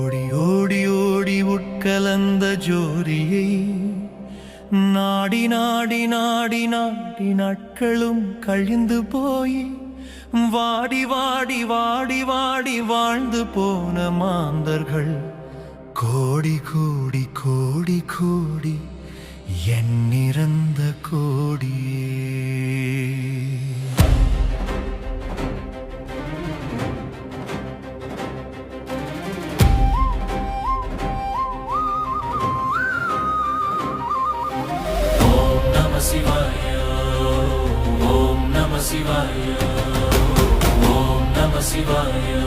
ஓடி ஓடி ஓடி உட்கலந்த ஜோதியை நாடி நாடி நாடி நாடி நாட்களும் கழிந்து போய் வாடி வாடி வாடி வாடி வாழ்ந்து போன மாந்தர்கள் கோடி கோடி கோடி கோடி எண்ணிறந்த கோடியே. Shivaya, Om Namah Shivaya, Om Namah Shivaya,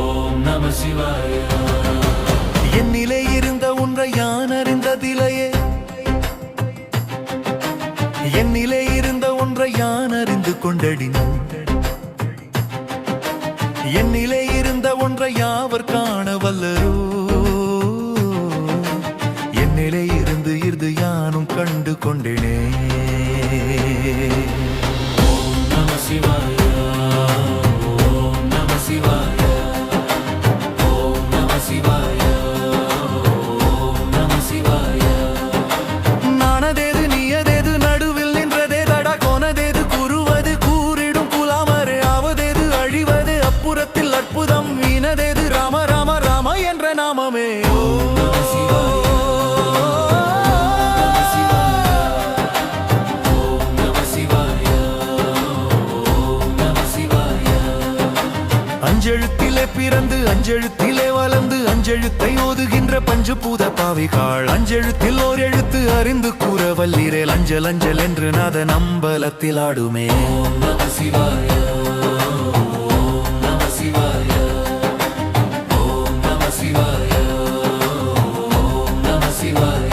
Om Namah Shivaya. என்னிலே இருந்த ஒன்றை யான் அறிந்ததிலையே, என்னிலே இருந்த ஒன்றை யான் அறிந்து கொண்டடினேன். என்னிலே இருந்த ஒன்றை யாவர் காண வல்லரோ, என்னிலே இருந்து இருந்து யானும் கண்டு கொண்டேனே. ஓம் நம சிவாய, ஓம் நம சிவாய, ஓம் நம சிவாய, ஓம் நம சிவாய. நானதேது நீயதேது நடுவில் நின்றதே தடா கோனதேது கூறுவது கூறிடும் புலாமரே ஆவதேது அழிவது அப்புறத்தில் அற்புதம் வீணதேது ராம ராம ராம என்ற நாமமே. அஞ்செழுத்திலே பிறந்து அஞ்செழுத்திலே வளர்ந்து அஞ்செழுத்தை ஓதுகின்ற பஞ்சபூத பாவிகாள் அஞ்செழுத்தில் ஓர் எழுத்து அறிந்து கூற வல்லீரேல் அஞ்சல் அஞ்சல் என்று நாதன் அம்பலத்தில் ஆடுமே. ஓம் நம சிவாய, ஓம் நம சிவாய, ஓம் நம சிவாய, ஓம் நம சிவாய.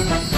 Thank you.